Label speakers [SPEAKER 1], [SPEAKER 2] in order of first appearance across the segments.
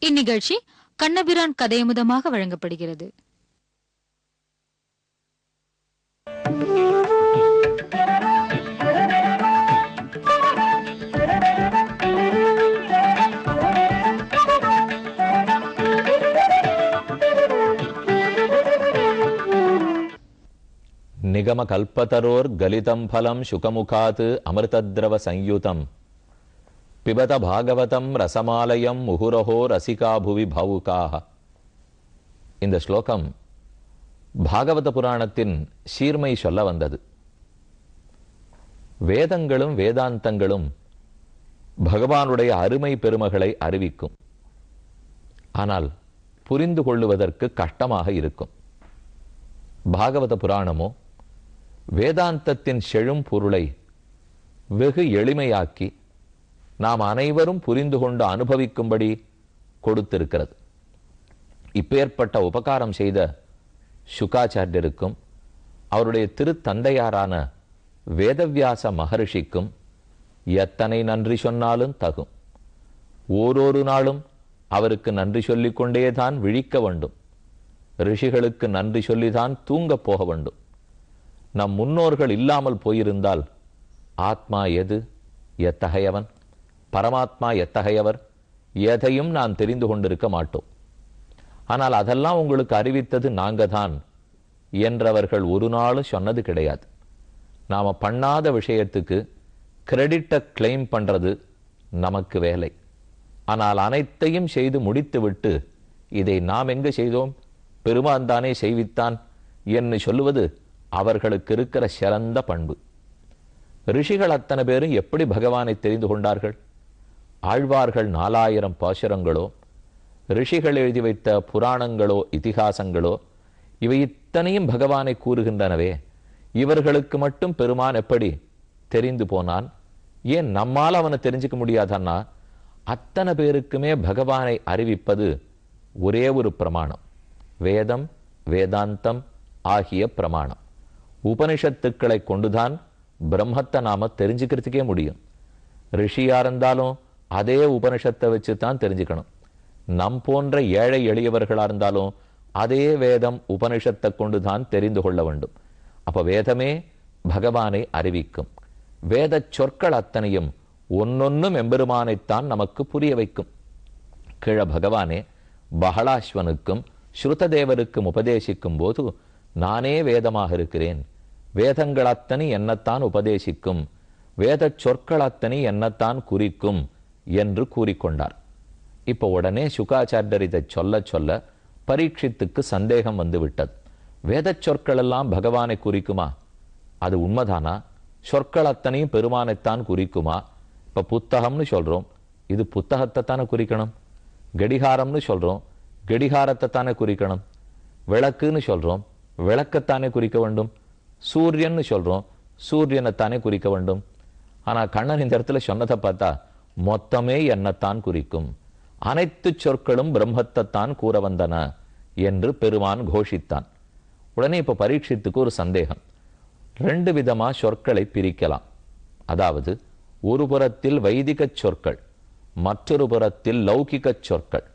[SPEAKER 1] இந்நிகழ்ச்சி கண்ணபிரான் கதையமுதமாக வழங்கப்படுகிறது.
[SPEAKER 2] நிகம கல்பதரோர் கலிதம் பலம் சுகமுகாத் அமிர்தத்ரவ சயுதம் பிபத பாகவதம் ரசமாலயம் முகுரஹோ ரசிகா புவி பாவுகாக. இந்த ஸ்லோகம் பாகவத புராணத்தின் சீர்மை சொல்ல வந்தது. வேதங்களும் வேதாந்தங்களும் பகவானுடைய அருமை பெருமைகளை அறிவிக்கும். ஆனால் புரிந்து கொள்ளுவதற்கு கஷ்டமாக இருக்கும். பாகவத புராணமோ வேதாந்தத்தின் செழும் பொருளை வெகு எளிமையாக்கி நாம் அனைவரும் புரிந்து கொண்டு அனுபவிக்கும்படி கொடுத்திருக்கிறது. இப்பேற்பட்ட உபகாரம் செய்த சுகாச்சாரியருக்கும் அவருடைய திருத்தந்தையாரான வேதவியாச மகர்ஷிக்கும் எத்தனை நன்றி சொன்னாலும் தகும். ஓரொரு நாளும் அவருக்கு நன்றி சொல்லிக்கொண்டேதான் விழிக்க வேண்டும். ரிஷிகளுக்கு நன்றி சொல்லிதான் தூங்கப் போக வேண்டும். நம் முன்னோர்கள் இல்லாமல் போயிருந்தால் ஆத்மா எது, எத்தகையவன், பரமாத்மா எத்தகையவர், எதையும் நான் தெரிந்து கொண்டிருக்க மாட்டோம். ஆனால் அதெல்லாம் உங்களுக்கு அறிவித்தது நாங்க தான் என்றவர்கள் ஒரு நாளும் சொன்னது கிடையாது. நாம பண்ணாத விஷயத்துக்கு கிரெடிட்டை கிளைம் பண்றது நமக்கு வேலை. ஆனால் அனைத்தையும் செய்து முடித்துவிட்டு இதை நாம் எங்கு செய்தோம், பெருமான் தானே செய்வித்தான் என்று சொல்லுவது அவர்களுக்கு இருக்கிற சிறந்த பண்பு. ரிஷிகள் அத்தனை பேரும் எப்படி பகவானை தெரிந்து கொண்டார்கள்? ஆழ்வார்கள் 4000 பாசுரங்களோ, ரிஷிகள் எழுதி வைத்த புராணங்களோ இதிகாசங்களோ இவை இத்தனையும் பகவானை கூறுகின்றனவே. இவர்களுக்கு மட்டும் பெருமான் எப்படி தெரிந்து போனான்? ஏன் நம்மால் அவனை தெரிஞ்சுக்க முடியாதன்னா? அத்தனை பேருக்குமே பகவானை அறிவிப்பது ஒரே ஒரு பிரமாணம், வேதம் வேதாந்தம் ஆகிய பிரமாணம். உபனிஷத்துக்களை கொண்டுதான் பிரம்மத்தை நாம தெரிஞ்சுக்கிறதுக்கே முடியும். ரிஷியா இருந்தாலும் அதே உபனிஷத்தை வச்சு தான் தெரிஞ்சுக்கணும். நம் போன்ற ஏழை எளியவர்களா இருந்தாலும் அதே வேதம் உபனிஷத்தை கொண்டுதான் தெரிந்து கொள்ள வேண்டும். அப்ப வேதமே பகவானை அறிவிக்கும். வேத சொற்கள் அத்தனையும் ஒன்னொன்னும் எம்பெருமானைத்தான் நமக்கு புரிய வைக்கும். கிழ பகவானே பகலாஸ்வனுக்கும் ஸ்ருததேவருக்கும் உபதேசிக்கும் போது நானே வேதமாக இருக்கிறேன், வேதங்கள் அத்தனை என்னத்தான் உபதேசிக்கும், வேத சொற்கள் அத்தனை என்னத்தான் குறிக்கும் என்று கூறிக்கொண்டார். இப்போ உடனே சுகாச்சாரியர் இதை சொல்ல சொல்ல பரீட்சித்துக்கு சந்தேகம் வந்து விட்டது. வேத சொற்கள் எல்லாம் பகவானை குறிக்குமா? அது உண்மைதானா? சொற்கள் அத்தனையும் பெருமானைத்தான் குறிக்குமா? இப்ப புத்தகம்னு சொல்றோம், இது புத்தகத்தை தானே குறிக்கணும். கடிகாரம்னு சொல்றோம், கடிகாரத்தை தானே குறிக்கணும். விளக்குன்னு சொல்றோம், விளக்கத்தானே குறிக்க வேண்டும். சூரியன்னு சொல்றோம், சூரியனைத்தானே குறிக்க வேண்டும். ஆனா கண்ணன் இந்த இடத்துல சொன்னதை பார்த்தா மொத்தமே என்னத்தான் குறிக்கும், அனைத்து சொற்களும் பிரம்மத்தைத்தான் கூற வந்தன என்று பெருமான் கோஷித்தான். உடனே இப்ப பரீட்சித்துக்கு ஒரு சந்தேகம். 2 விதமா சொற்களை பிரிக்கலாம். அதாவது ஒரு புறத்தில் வைதிக சொற்கள், மற்றொரு புறத்தில் லௌகிக சொற்கள்,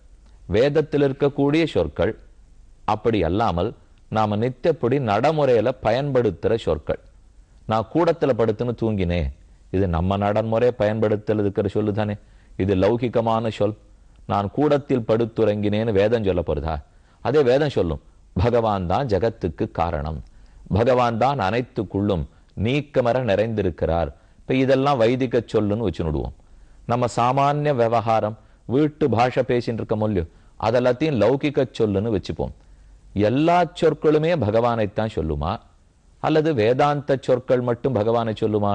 [SPEAKER 2] வேதத்தில் இருக்கக்கூடிய சொற்கள். அப்படி அல்லாமல் நாம நித்தியப்படி நடைமுறையில பயன்படுத்துற சொற்கள். நான் கூடத்துல படுத்துன்னு தூங்கினேன், இது நம்ம நடைமுறையை பயன்படுத்தல் இருக்கிற சொல்லுதானே, இது லௌகிகமான சொல். நான் கூடத்தில் படுத்துறங்கினேன்னு வேதம் சொல்ல போறதா? அதே வேதம் சொல்லும் பகவான் தான் ஜகத்துக்கு காரணம், பகவான் தான் அனைத்துக்குள்ளும் நீக்கமர நிறைந்திருக்கிறார். இப்ப இதெல்லாம் வைதிக சொல்லுன்னு வச்சுடுவோம். நம்ம சாமானிய விவகாரம் வீட்டு பாஷை பேசிட்டு இருக்க மொழியோ அதெல்லாத்தையும் லௌகிக சொல்லுன்னு வச்சுப்போம். எல்லா சொற்களுமே பகவானைத்தான் சொல்லுமா, அல்லது வேதாந்த சொற்கள் மட்டும் பகவானை சொல்லுமா?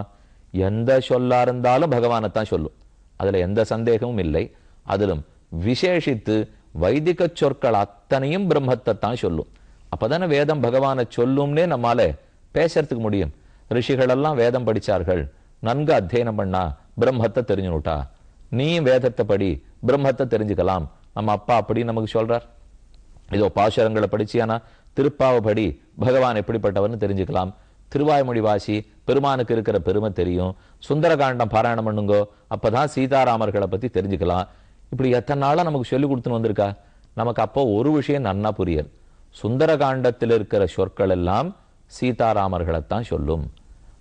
[SPEAKER 2] எந்த சொல்லா இருந்தாலும் பகவானைத்தான் சொல்லும், அதுல எந்த சந்தேகமும் இல்லை. அதிலும் விசேஷித்து வைதிக சொற்கள் அத்தனையும் பிரம்மத்தை தான் சொல்லும். அப்பதானே வேதம் பகவானை சொல்லும்னே நம்மால பேசுறதுக்கு முடியும். ரிஷிகள் எல்லாம் வேதம் படிச்சார்கள், நன்கு அத்தியனம் பண்ணா பிரம்மத்தை தெரிஞ்சுனுட்டா. நீ வேதத்தை படி பிரம்மத்தை தெரிஞ்சுக்கலாம். நம்ம அப்பா அப்படி நமக்கு சொல்றார். இதோ பாசுரங்களை படிச்சியானா திருப்பாவை படி பகவான் எப்படிப்பட்டவர்னு தெரிஞ்சுக்கலாம். திருவாய்மொழி வாசி பெருமானுக்கு இருக்கிற பெருமை தெரியும். சுந்தரகாண்டம் பாராயணம் பண்ணுங்கோ, அப்பதான் சீதாராமர்களை பத்தி தெரிஞ்சுக்கலாம். இப்படி எத்தனை நாளா நமக்கு சொல்லி கொடுத்துன்னு வந்திருக்கா? நமக்கு அப்போ ஒரு விஷயம் நன்னா புரியல். சுந்தரகாண்டத்தில் இருக்கிற சொற்கள் எல்லாம் சீதாராமர்களைத்தான் சொல்லும்.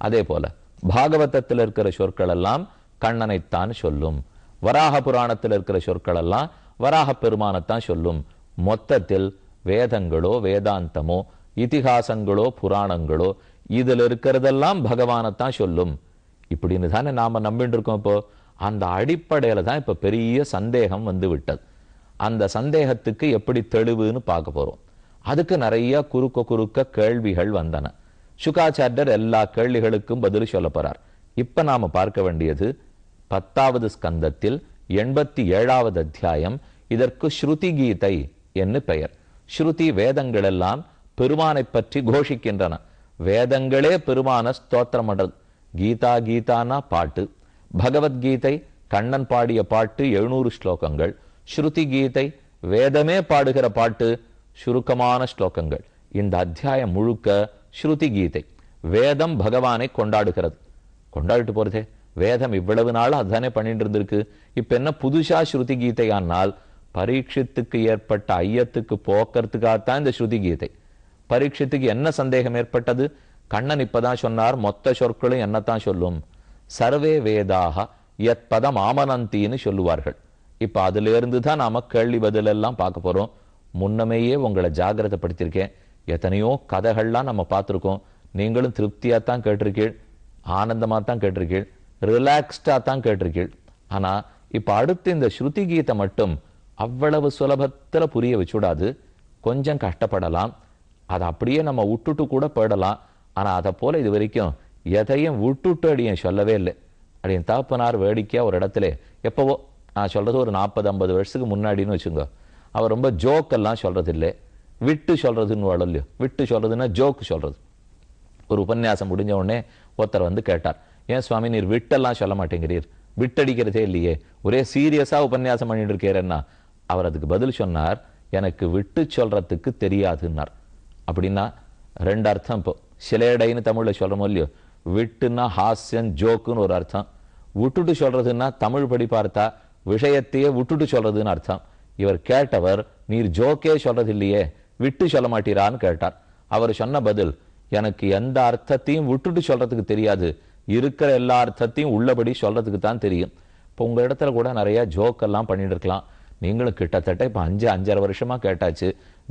[SPEAKER 2] அதே போல பாகவதத்தில் இருக்கிற சொற்கள் எல்லாம் கண்ணனைத்தான் சொல்லும். வராக புராணத்தில் இருக்கிற சொற்கள் எல்லாம் வராக பெருமானத்தான் சொல்லும். மொத்தத்தில் வேதங்களோ வேதாந்தமோ இதிகாசங்களோ புராணங்களோ இதுல இருக்கிறதெல்லாம் பகவானைத்தான் சொல்லும். இப்படின்னு தானே நாம நம்பிட்டு இருக்கோம். இப்போ அந்த அடிப்படையில தான் இப்ப பெரிய சந்தேகம் வந்து விட்டது. அந்த சந்தேகத்துக்கு எப்படி தெளிவுன்னு பார்க்க போறோம். அதுக்கு நிறைய குறுக்க கேள்விகள் வந்தன. சுகாச்சாரியர் எல்லா கேள்விகளுக்கும் பதில் சொல்ல போறார். இப்ப நாம பார்க்க வேண்டியது 10வது ஸ்கந்தத்தில் 87வது அத்தியாயம். இதற்கு ஸ்ருதி கீதை என்று பெயர். ஸ்ருதி வேதங்கள் எல்லாம் பெருமானை பற்றி கோஷிக்கின்றன. வேதங்களே பெருமான ஸ்தோத்திரம் பண்றது. கீதா கீதானா பாட்டு. பகவத்கீதை கண்ணன் பாடிய பாட்டு 700 ஸ்லோகங்கள். ஸ்ருதி கீதை வேதமே பாடுகிற பாட்டு சுருக்கமான ஸ்லோகங்கள். இந்த அத்தியாயம் முழுக்க ஸ்ருதி கீதை. வேதம் பகவானை கொண்டாடுகிறது. கொண்டாடிட்டு போறதே, வேதம் இவ்வளவு நாள் அதுதானே பண்ணிட்டு இருந்திருக்கு. இப்ப என்ன புதுசா ஸ்ருதி கீதையானால் பரீட்சித்துக்கு ஏற்பட்ட ஐயத்துக்கு போக்குறதுக்காகத்தான் இந்த ஸ்ருதி கீதை. பரீட்சித்துக்கு என்ன சந்தேகம் ஏற்பட்டது? கண்ணன் இப்பதான் சொன்னார், மொத்த சொற்களும் என்னத்தான் சொல்லும். சர்வே வேதாக யத் பதம் ஆமனந்தின்னு சொல்லுவார்கள். இப்ப அதுல இருந்து தான் நாம கேள்வி பதில் எல்லாம் பார்க்க போறோம். முன்னமேயே உங்களை ஜாகிரதைப்படுத்திருக்கேன். எத்தனையோ கதைகள்லாம் நம்ம பார்த்துருக்கோம். நீங்களும் திருப்தியா தான் கேட்டிருக்கீள், ஆனந்தமா தான் கேட்டிருக்கீள், ரிலாக்ஸ்டா தான் கேட்டிருக்கீள். ஆனா இப்ப அடுத்து இந்த ஸ்ருதி கீதை மட்டும் அவ்வளவு சுலபத்துல புரிய வச்சுடாது. கொஞ்சம் கஷ்டப்படலாம். அதை அப்படியே நம்ம விட்டுட்டு கூட போயிடலாம். ஆனா அதை போல இது வரைக்கும் எதையும் விட்டுட்டு அடியன் சொல்லவே இல்லை. அடியன் தாப்பனார் வேடிக்கையா ஒரு இடத்துல, எப்பவோ நான் சொல்றது ஒரு 40-50 வருஷத்துக்கு முன்னாடின்னு வச்சுங்க, அவர் ரொம்ப ஜோக்கெல்லாம் சொல்றது இல்லை, விட்டு சொல்றதுன்னு வளர்லையோ. விட்டு சொல்றதுன்னா ஜோக்கு சொல்றது. ஒரு உபன்யாசம் முடிஞ்ச உடனே ஒருத்தர் வந்து கேட்டார், ஏன் சுவாமி நீர் விட்டெல்லாம் சொல்ல மாட்டேங்கிறீர், விட்டடிக்கிறதே இல்லையே, ஒரே சீரியஸா உபன்யாசம் பண்ணிட்டு இருக்கேன்னா. அவர் அதுக்கு பதில் சொன்னார், எனக்கு விட்டு சொல்றதுக்கு தெரியாதுன்னார். அப்படின்னா ரெண்டு அர்த்தம். இப்போ சிலேடைன்னு தமிழ்ல சொல்றோமோ இல்லையோ, விட்டுன்னா ஹாஸ்யம் ஜோக்குன்னு ஒரு அர்த்தம், விட்டுட்டு சொல்றதுன்னா தமிழ் படி பார்த்தா விஷயத்தையே விட்டுட்டு சொல்றதுன்னு அர்த்தம். இவர் கேட்டவர், நீர் ஜோக்கே சொல்றது இல்லையே, விட்டு சொல்ல மாட்டீரான்னு கேட்டார். அவர் சொன்ன பதில், எனக்கு எந்த அர்த்தத்தையும் விட்டுட்டு சொல்றதுக்கு தெரியாது, இருக்கிற எல்லா அர்த்தத்தையும் உள்ளபடி சொல்றதுக்கு தான் தெரியும். இப்போ உங்க இடத்துல கூட நிறைய ஜோக்கெல்லாம் பண்ணிட்டு இருக்கலாம். நீங்களும் கிட்டத்தட்ட இப்போ 5-5.5 வருஷமா கேட்டாச்சு.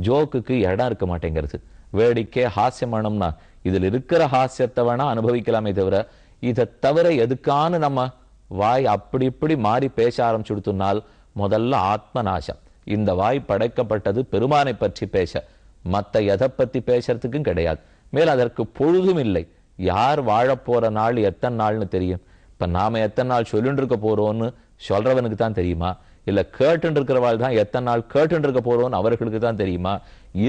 [SPEAKER 2] ஜோக்குக்கு இடம் இருக்க மாட்டேங்கிறது. வேடிக்கை ஹாஸ்யமானம்னா இதில் இருக்கிற ஹாஸ்யத்தை வேணா அனுபவிக்கலாமே தவிர, இதை தவிர எதுக்கான நம்ம வாய் அப்படி இப்படி மாறி பேச ஆரம்பிச்சுடுத்துனால் முதல்ல ஆத்ம நாசம். இந்த வாய் படைக்கப்பட்டது பெருமானை பற்றி பேச, மற்ற எதை பத்தி பேசுறதுக்கும் கிடையாது. மேல் அதற்கு பொழுதும் இல்லை. யார் வாழப்போற நாள் எத்தனை நாள்னு தெரியும்? இப்ப நாம எத்தனை நாள் சொல்லிட்டு இருக்க போறோம்னு சொல்றவனுக்கு தான் தெரியுமா? இல்ல கேட்டு இருக்கிறவாள் தான் எத்தனை நாள் கேட்டு இருக்க போறோம்னு அவர்களுக்கு தான் தெரியுமா?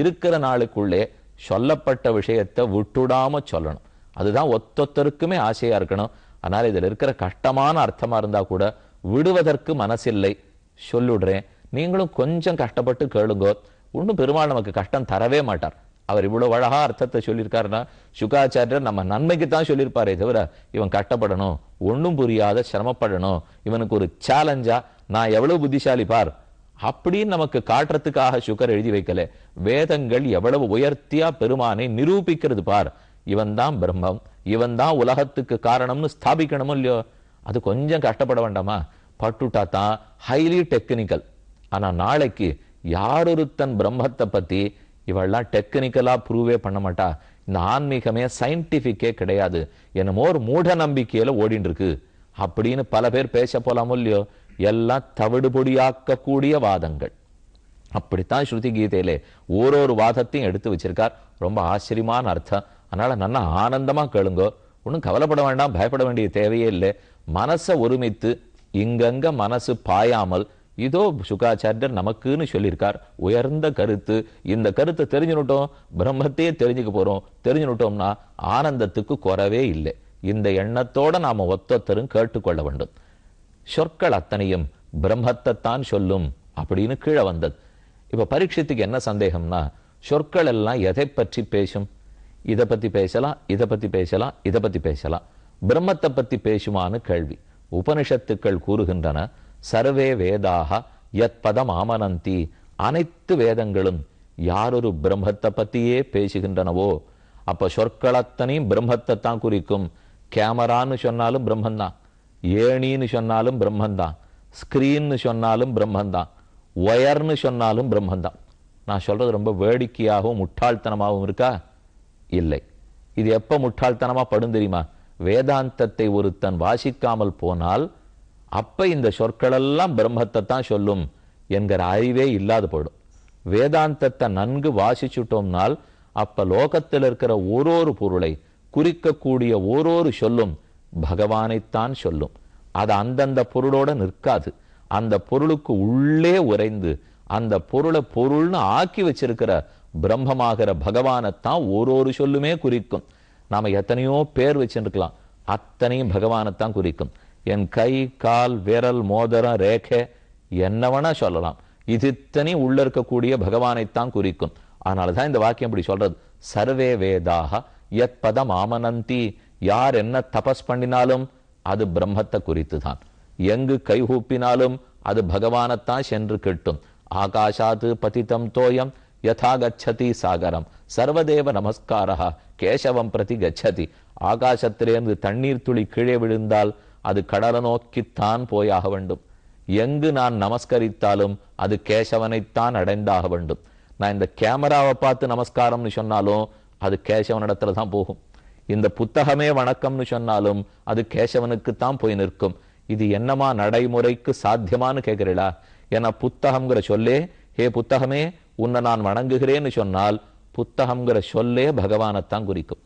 [SPEAKER 2] இருக்கிற நாளுக்குள்ளே சொல்லப்பட்ட விஷயத்தை விட்டுடாம சொல்லணும். அதுதான் ஒத்தொத்தருக்குமே ஆசையா இருக்கணும். அதனால இதுல இருக்கிற கஷ்டமான அர்த்தமா இருந்தா கூட விடுவதற்கு மனசில்லை. சொல்லிடுறேன், நீங்களும் கொஞ்சம் கஷ்டப்பட்டு கேளுங்கோ. ஒன்னும் பெருமாள் நமக்கு கஷ்டம் தரவே மாட்டார். அவர் இவ்வளவு அழகா அர்த்தத்தை சொல்லியிருக்காருன்னா சுகாச்சாரியர் நம்ம நன்மைக்கு தான் சொல்லியிருப்பாரே தவிர, இவன் கஷ்டப்படணும், ஒன்னும் புரியாத சிரமப்படணும், இவனுக்கு ஒரு சேலஞ்சா நான் எவ்வளவு புத்திசாலி பார் அப்படின்னு நமக்கு காட்டுறதுக்காக சுகர் எழுதி வைக்கல. வேதங்கள் எவ்வளவு உயர்த்தியா பெருமானை நிரூபிக்கிறது பார். இவன் தான் பிரம்மம், இவன் தான் உலகத்துக்கு காரணம்னு ஸ்தாபிக்கணுமோ இல்லையோ. அது கொஞ்சம் கஷ்டப்பட வேண்டாமா? பட்டுட்டா தான் ஹைலி டெக்னிக்கல். ஆனா நாளைக்கு யாரொருத்தன் பிரம்மத்தை பத்தி இவெல்லாம் டெக்னிக்கலா ப்ரூவே பண்ண மாட்டா. இந்த ஆன்மீகமே சயின்டிபிக்கே கிடையாது, என்னமோ ஒரு மூட நம்பிக்கையில ஓடிட்டு இருக்கு அப்படின்னு பல பேர் பேச போலாமோ இல்லையோ. எல்லாம் தவிடுபொடியாக்கக்கூடிய வாதங்கள். அப்படித்தான் ஸ்ருதி கீதையிலே ஓரொரு வாதத்தையும் எடுத்து வச்சிருக்கார். ரொம்ப ஆச்சரியமான அர்த்தம். அதனால நல்லா ஆனந்தமா கேளுங்கோ. ஒன்றும் கவலைப்பட வேண்டாம், பயப்பட வேண்டிய தேவையே இல்லை. மனசை ஒருமித்து இங்கங்க மனசு பாயாமல், இதோ சுகாச்சாரியர் நமக்குன்னு சொல்லியிருக்கார் உயர்ந்த கருத்து. இந்த கருத்தை தெரிஞ்சுனுட்டோம், பிரம்மத்தையே தெரிஞ்சுக்க போறோம். தெரிஞ்சுனுட்டோம்னா ஆனந்தத்துக்கு குறவே இல்லை. இந்த எண்ணத்தோட நாம ஒத்தொத்தரும் கேட்டுக்கொள்ள வேண்டும். சொற்கள் அத்தனையும் பிரம்மத்தைத்தான் சொல்லும் அப்படின்னு கீழே வந்தது. இப்ப பரீட்சத்துக்கு என்ன சந்தேகம்னா, சொற்கள் எல்லாம் எதை பற்றி பேசும்? இதை பத்தி பேசலாம், இதை பத்தி பேசலாம், இதை பத்தி பேசலாம். பிரம்மத்தை பத்தி பேசுமான்னு கேள்வி. உபனிஷத்துக்கள் கூறுகின்றன, சர்வே வேதாக யத் பதம் ஆமனந்தி. அனைத்து வேதங்களும் யாரொரு பிரம்மத்தை பத்தியே பேசுகின்றனவோ, அப்ப சொற்கள் அத்தனையும் பிரம்மத்தை தான் குறிக்கும். கேமரான்னு சொன்னாலும் பிரம்மந்தான், ஏணின்னு சொன்னாலும் பிரம்மந்தான், ஸ்கிரீன்னு சொன்னாலும் பிரம்மந்தான், ஒயர்னு சொன்னாலும் பிரம்மந்தான். நான் சொல்றது ரொம்ப வேடிக்கையாகவும் முட்டாள்தனமாகவும் இருக்கா? இல்லை. இது எப்ப முட்டாள்தனமா படும் தெரியுமா? வேதாந்தத்தை ஒருத்தன் வாசிக்காமல் போனால் அப்ப இந்த சொற்களெல்லாம் பிரம்மத்தை தான் சொல்லும் என்கிற அறிவே இல்லாது போயிடும். வேதாந்தத்தை நன்கு வாசிச்சுட்டோம்னால் அப்ப லோகத்தில் இருக்கிற ஓரொரு பொருளை குறிக்கக்கூடிய ஓரொரு சொல்லும் பகவானைத்தான் சொல்லும். அது அந்தந்த பொருளோட நிற்காது. அந்த பொருளுக்கு உள்ளே உறைந்து அந்த பொருளை பொருள்னு ஆக்கி வச்சிருக்கிற பிரம்மமாகிற பகவானைத்தான் ஓரொரு சொல்லுமே குறிக்கும். நாம எத்தனையோ பேர் வச்சுருக்கலாம், அத்தனையும் பகவானைத்தான் குறிக்கும். என் கை, கால், விரல், மோதிரம், ரேகை என்னவனா சொல்லலாம், இது இத்தனை உள்ள இருக்கக்கூடிய பகவானைத்தான் குறிக்கும். அதனாலதான் இந்த வாக்கியம் இப்படி சொல்றது, சர்வே வேதாக யத் பதம் ஆமனந்தி. யார் என்ன தபஸ் பண்ணினாலும் அது பிரம்மத்தை குறித்து தான். எங்கு கைகூப்பினாலும் அது பகவானைத்தான் சென்று கிட்டும். ஆகாஷாத்து பதிதம் தோயம் யதா கச்சதி சாகரம் சர்வதேவ நமஸ்காரா கேசவம் பிரதி கச்சதி. ஆகாசத்திலிருந்து தண்ணீர் துளி கீழே விழுந்தால் அது கடலை நோக்கித்தான் போயாக வேண்டும். எங்கு நான் நமஸ்கரித்தாலும் அது கேசவனைத்தான் அடைந்தாக வேண்டும். நான் இந்த கேமராவை பார்த்து நமஸ்காரம்னு சொன்னாலும் அது கேசவனிடத்துல தான் போகும். இந்த புத்தகமே வணக்கம்னு சொன்னாலும் அது கேசவனுக்குத்தான் போய் நிற்கும். இது என்னமா நடைமுறைக்கு சாத்தியமானு கேட்கிறீளா? ஏன்னா புத்தகம்ங்கிற சொல்லே, ஹே புத்தகமே உன்னை நான் வணங்குகிறேன்னு சொன்னால் புத்தகம்ங்கிற சொல்லே பகவானைத்தான் குறிக்கும்.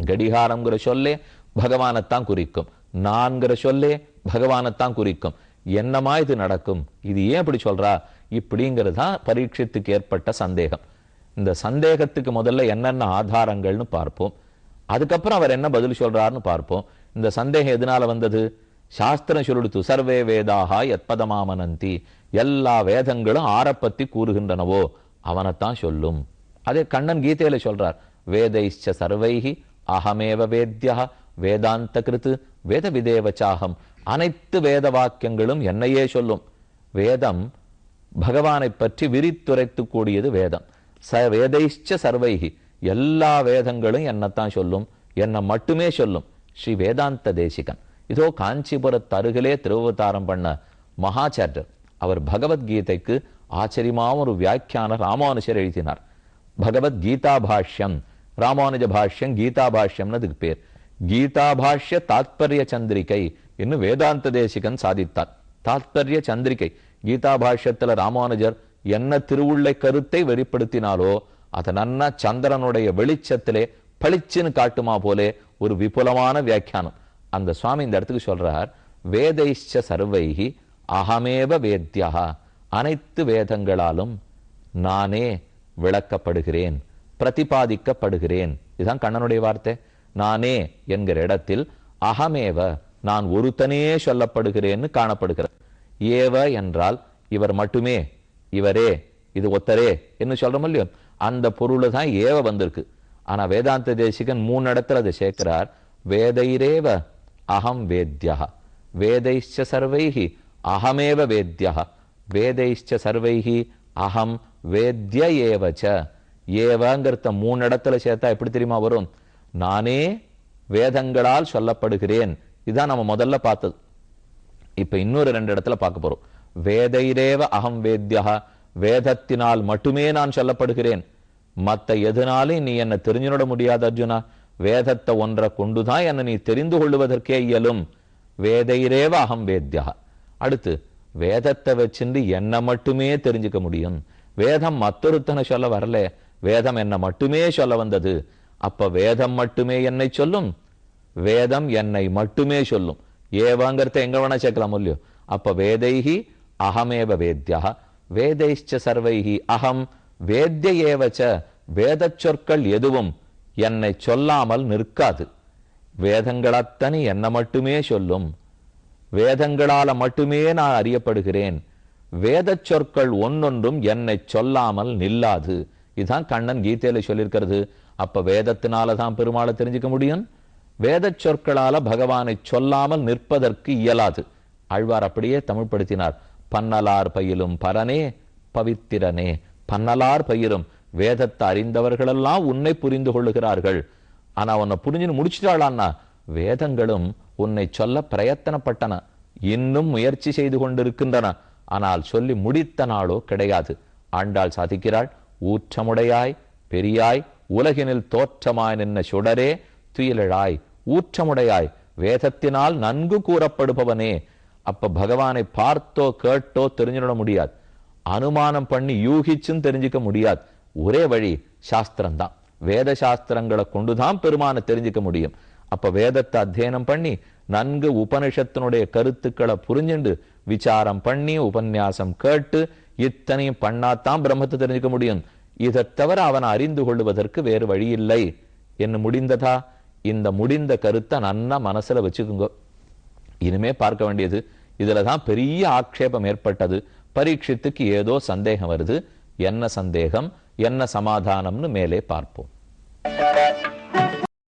[SPEAKER 2] கடிகாரம்ங்கிற சொல்லே பகவானைத்தான் குறிக்கும். நான்கிற சொல்லே பகவானைத்தான் குறிக்கும். என்னமா இது நடக்கும்? இது ஏன் இப்படி சொல்றா? இப்படிங்கிறது தான் பரீட்சித்துக்கு ஏற்பட்ட சந்தேகம். இந்த சந்தேகத்துக்கு முதல்ல என்னென்ன ஆதாரங்கள்னு பார்ப்போம். அதுக்கப்புறம் அவர் என்ன பதில் சொல்றாருன்னு பார்ப்போம். இந்த சந்தேகம் எதனால வந்தது? சாஸ்திரம் சொல்லிடுத்து, சர்வே வேதாக யத்பதமாமனந்தி. எல்லா வேதங்களும் ஆரப்பத்தி கூறுகின்றனவோ அவனைத்தான் சொல்லும். அதே கண்ணன் கீதையில சொல்றார், வேதைச்ச சர்வைஹி அகமேவ வேத்யா வேதாந்த கிருத்து வேத விதேவச்சாகம். அனைத்து வேத வாக்கியங்களும் என்னையே சொல்லும். வேதம் பகவானை பற்றி விரித்துரைத்து கூடியது வேதம். வேதைச்ச சர்வைஹி, எல்லா வேதங்களும் என்னத்தான் சொல்லும், என்னை மட்டுமே சொல்லும். ஸ்ரீ வேதாந்த தேசிகன் இதோ காஞ்சிபுரத்து அருகிலே திருவதாரம் பண்ண மகாச்சாரியர். அவர் பகவத்கீதைக்கு ஆச்சரியமாக ஒரு வியாக்கியான ராமானுஜர் எழுதினார். பகவத்கீதா பாஷ்யம், ராமானுஜ பாஷ்யம், கீதா பாஷ்யம்னு அதுக்கு பேர். கீதா பாஷ்ய தாத்பரிய சந்திரிகை இன்னும் வேதாந்த தேசிகன் சாதித்தார். தாத்பரிய சந்திரிகை, கீதா பாஷ்யத்துல ராமானுஜர் என்ன திருவுள்ளை கருத்தை வெளிப்படுத்தினாலோ அதை நன்னா சந்திரனுடைய வெளிச்சத்திலே பளிச்சுன்னு காட்டுமா போலே ஒரு விபுலமான வியாக்கியானம். அந்த சுவாமி இந்த இடத்துக்கு சொல்றார், வேதைச்ச சர்வைஹி அகமேவ வேத்யா. அனைத்து வேதங்களாலும் நானே விளக்கப்படுகிறேன், பிரதிபாதிக்கப்படுகிறேன். இதுதான் கண்ணனுடைய வார்த்தை. நானே என்கிற இடத்தில் அகமேவ, நான் ஒருத்தனே சொல்லப்படுகிறேன்னு காணப்படுகிறது. ஏவ என்றால் இவர் மட்டுமே, இவரே, இது ஒத்தரே என்று சொல்றோம் இல்லையோ, அந்த பொருள் தான் ஏவ வந்திருக்கு. ஆனா வேதாந்த தேசிகன் 3 இடத்துல அதை சேர்க்கிறார். வேதைரேவ அகம் வேத்யா, வேதைச்ச சர்வைஹி அகமேவ வேத்யா, வேதைச்ச சர்வைஹி அகம் வேத்ய ஏவச்ச. ஏவங்கிறத 3 இடத்துல சேர்த்தா எப்படி தெரியுமா வரும்? நானே வேதங்களால் சொல்லப்படுகிறேன். இதான் நம்ம முதல்ல பார்த்தது. இப்ப இன்னொரு 2 இடத்துல பார்க்க போறோம். வேதைரேவ அகம் வேத்யா, வேதத்தினால் மட்டுமே நான் சொல்லப்படுகிறேன், மத்த எதனாலும் நீ என்ன தெரிஞ்சுட முடியாது அர்ஜுனா. வேதத்தை ஒன்றை கொண்டுதான் என்ன நீ தெரிந்து கொள்வதற்கே இயலும். வேதைரேவ அகம் வேத்யா. அடுத்து வேதத்தை வச்சுட்டு என்ன மட்டுமே தெரிஞ்சுக்க முடியும். வேதம் மற்றொருத்தனை சொல்ல வரல, வேதம் என்ன மட்டுமே சொல்ல வந்தது. அப்ப வேதம் மட்டுமே என்னை சொல்லும், வேதம் என்னை மட்டுமே சொல்லும். ஏவாங்கிறத எங்க வேணா சேர்க்கலாம் இல்லையோ. அப்ப வேதைஹி அகமேவ வேத்யா, வேதைச்ச சர்வைஹி அகம் வேத்ய ஏவச்ச. வேத சொற்கள் எதுவும் என்னை சொல்லாமல் நிற்காது. வேதங்கள் அத்தனை என்ன மட்டுமே சொல்லும், வேதங்களால மட்டுமே நான் அறியப்படுகிறேன். வேத சொற்கள் ஒன்னொன்றும் என்னை சொல்லாமல் நில்லாது. இதுதான் கண்ணன் கீதையில சொல்லியிருக்கிறது. அப்ப வேதத்தினாலதான் பெருமாளை தெரிஞ்சுக்க முடியும், வேத சொற்களால பகவானை சொல்லாமல் நிற்பதற்கு இயலாது. ஆழ்வார் அப்படியே தமிழ்படுத்தினார். பன்னலார் பயிலும் பரனே பவித்திரனே. பன்னலார் பயிரும் வேதத்தை அறிந்தவர்களெல்லாம் உன்னை புரிந்து கொள்ளுகிறார்கள். ஆனா உன்னை புரிஞ்சுன்னு முடிச்சிட்டாளான்னா வேதங்களும் உன்னை சொல்ல பிரயத்தனப்பட்டன, இன்னும் முயற்சி செய்து கொண்டிருக்கின்றன. ஆனால் சொல்லி முடித்த நாளோ கிடையாது. ஆண்டாள் சாதிக்கிறாள், ஊற்றமுடையாய் பெரியாய் உலகினில் தோற்றமாய் நின்ன சுடரே துயிலழாய். ஊற்றமுடையாய் வேதத்தினால் நன்கு கூறப்படுபவனே. அப்ப பகவானை பார்த்தோ கேட்டோ தெரிஞ்சுட முடியாது, அனுமானம் பண்ணி யூகிச்சும் தெரிஞ்சுக்க முடியாது. ஒரே வழி சாஸ்திரம்தான். வேத சாஸ்திரங்களை கொண்டுதான் பெருமானை தெரிஞ்சுக்க முடியும். அப்ப வேதத்தை அத்தியனம் பண்ணி நன்கு உபனிஷத்தினுடைய கருத்துக்களை புரிஞ்சுண்டு விசாரம் பண்ணி உபன்யாசம் கேட்டு இத்தனையும் பண்ணாதான் பிரம்மத்தை தெரிஞ்சுக்க முடியும். இதை தவிர அவனை அறிந்து கொள்வதற்கு வேறு வழி இல்லை என்று முடிந்ததா? இந்த முடிந்த கருத்தை நன்னா மனசுல வச்சுக்குங்க. இனிமே பார்க்க வேண்டியது, இதுலதான் பெரிய ஆக்ஷேபம் ஏற்பட்டது. பரீட்சித்துக்கு ஏதோ சந்தேகம் வருது. என்ன சந்தேகம், என்ன சமாதானம்னு மேலே பார்ப்போம்.